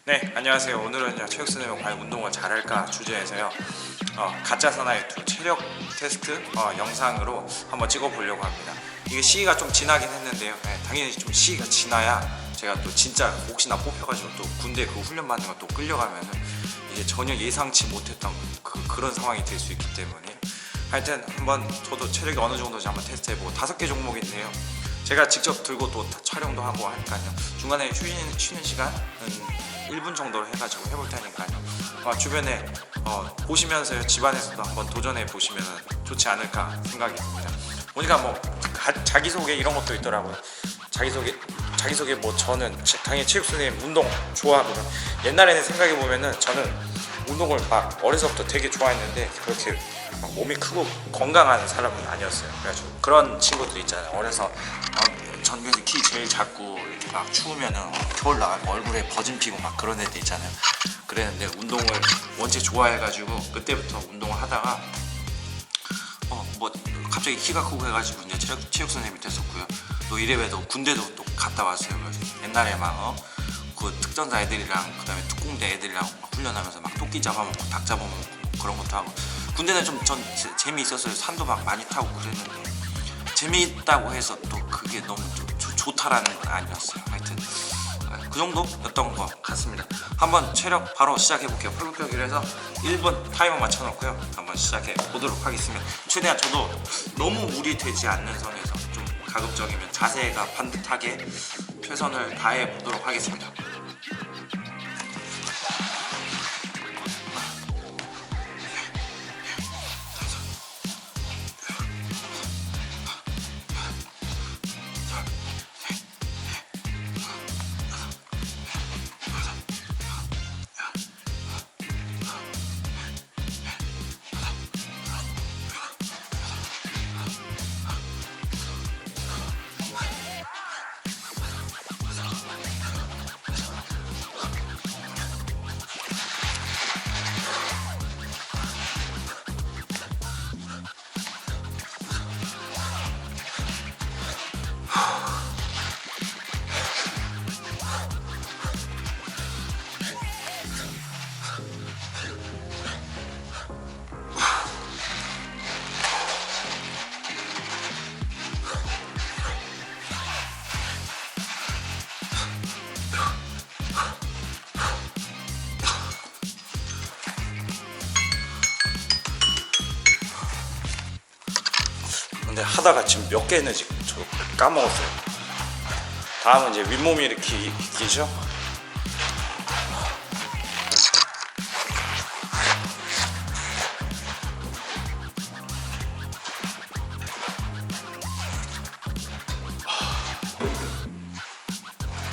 네, 안녕하세요. 오늘은요 체육선생님 과연 운동을 잘할까 주제에서요 가짜 사나이2 체력 테스트 영상으로 한번 찍어보려고 합니다. 이게 시기가 좀 지나긴 했는데요. 네, 당연히 좀 시기가 지나야 제가 또 진짜 혹시나 뽑혀가지고 또 군대 그 훈련 받는 거 또 끌려가면은 이제 전혀 예상치 못했던 그런 상황이 될 수 있기 때문에 하여튼 한번 저도 체력이 어느 정도인지 한번 테스트해보고 5개 종목인데요. 제가 직접 들고 또 촬영도 하고 하니까요. 중간에 쉬는 시간은 1분 정도로 해가지고 해볼 테니까요. 주변에 보시면서요 집안에서도 한번 도전해 보시면 좋지 않을까 생각이 듭니다. 보니까 뭐 자기소개 이런 것도 있더라고요. 자기소개 뭐 저는 당연히 체육선생님 운동 좋아하거든요. 옛날에는 생각해 보면은 저는 운동을 막 어려서부터 되게 좋아했는데 그렇게 막 몸이 크고 건강한 사람은 아니었어요. 그래가지고 그런 친구들 있잖아요. 어려서 전교에서 키 제일 작고 이렇게 막 추우면은 겨울 나가면 얼굴에 버진 피고 막 그런 애들 있잖아요. 그랬는데 운동을 원체 좋아해가지고 그때부터 운동을 하다가 뭐 갑자기 키가 크고 해가지고 이제 체육 선생님이 됐었고요. 또 이래봬도 군대도 또 갔다 왔어요. 옛날에 막 그 특전사 애들이랑 그다음에 특공대 애들이랑 막 훈련하면서 막 토끼 잡아먹고 닭 잡아먹고 그런 것도 하고 군대는 좀 전 재미있었어요. 산도 막 많이 타고 그랬는데 재미있다고 해서 또 그게 너무 좋다라는 건 아니었어요. 하여튼 그 정도였던 것 같습니다. 한번 체력 바로 시작해볼게요. 팔굽혀펴기를 해서 1분 타이머 맞춰놓고요. 한번 시작해 보도록 하겠습니다. 최대한 저도 너무 무리되지 않는 선에서 좀 가급적이면 자세가 반듯하게 최선을 다해 보도록 하겠습니다. 근데 하다가 지금 몇 개 했는지 저 까먹었어요. 다음은 이제 윗몸 일으키기죠.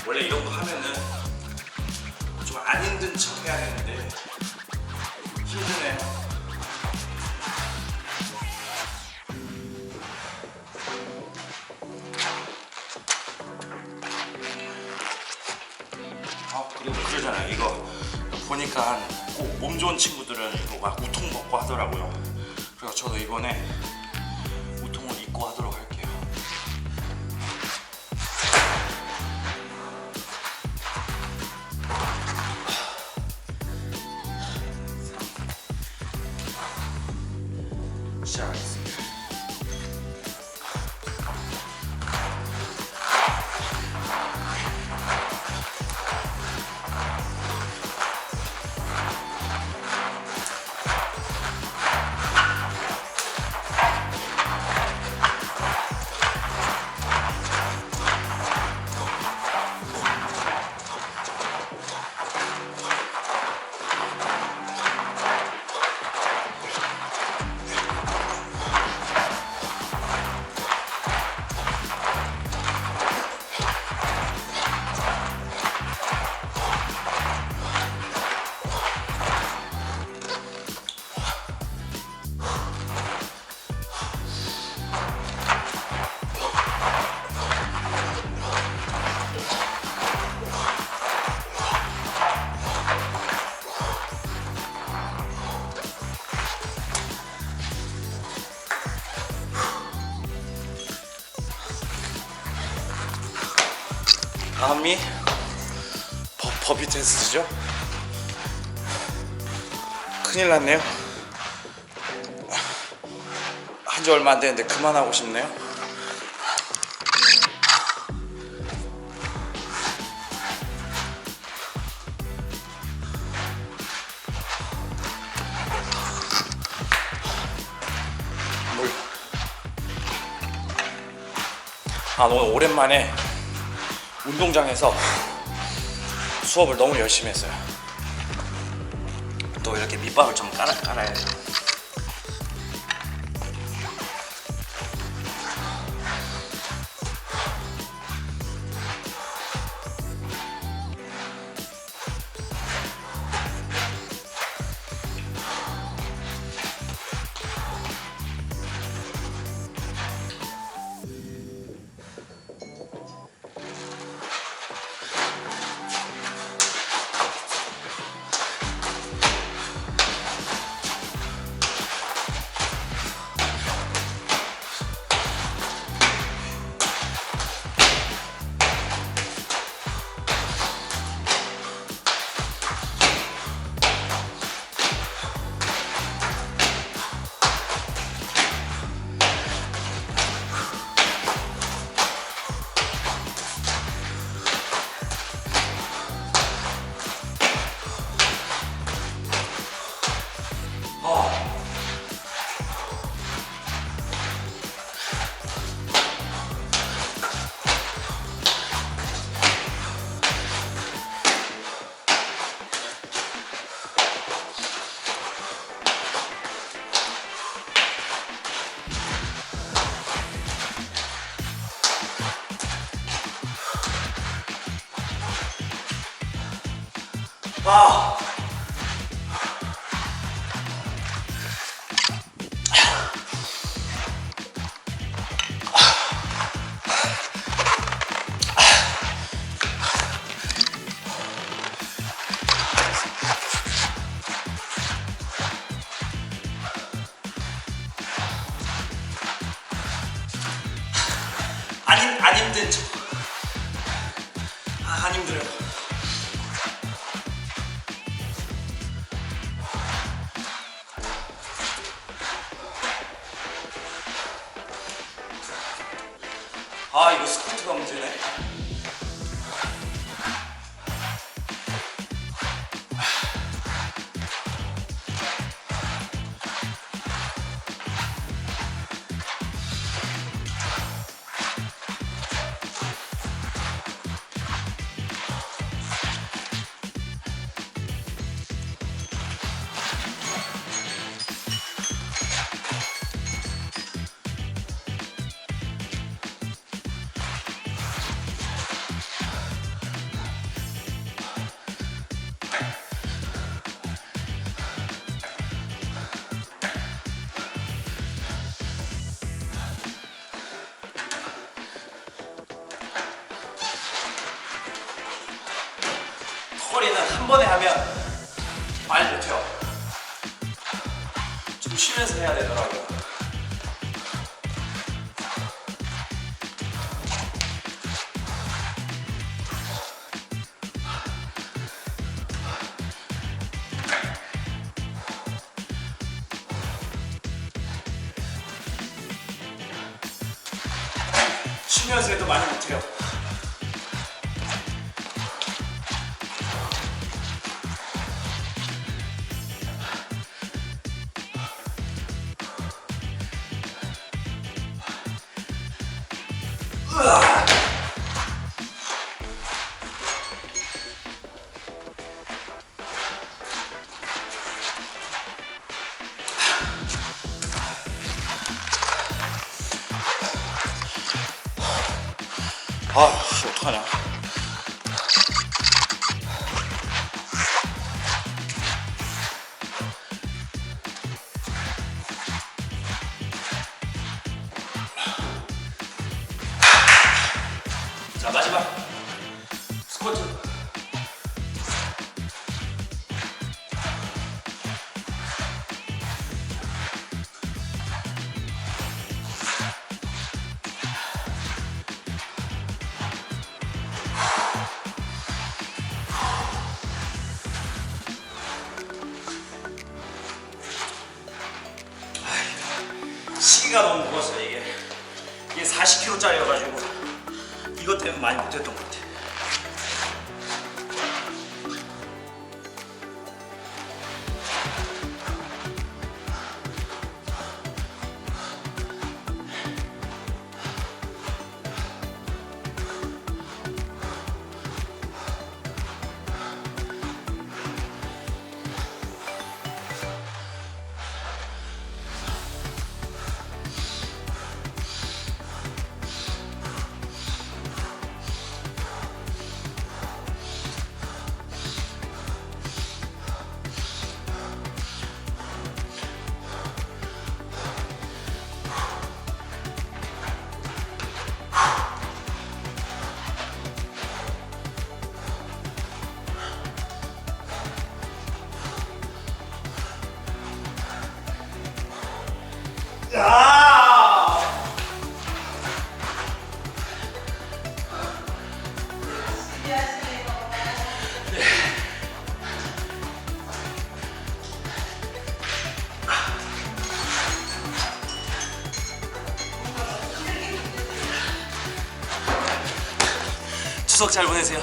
원래 이런 거 하면은 좀 안 힘든 척 해야 되는데 힘드네요. 그리고 그러잖아요. 이거 보니까 꼭 몸 좋은 친구들은 이거 막 우통 먹고 하더라고요. 그래서 저도 이번에 우통을 입고 하도록 할게요. 시작하겠습니다. 다음이 버피 테스트죠. 큰일 났네요. 한 지 얼마 안 됐는데 그만하고 싶네요. 물. 오늘 오랜만에 운동장에서 수업을 너무 열심히 했어요. 또 이렇게 밑밥을 좀 깔아야 돼요. 아. 안 힘든 척. 안 힘들어요. 이거 스쿼트가 문제네. 허리는 한 번에 하면 많이 못해요. 좀 쉬면서 해야 되더라고요. 쉬면서 해도 많이 못해요. 어떡하냐. 자, 마지막 스쿼트. 상체가 너무 무거웠어요. 이게 40kg짜리여가지고 이것 때문에 많이 못했던 것 같아요. 추석 잘 보내세요.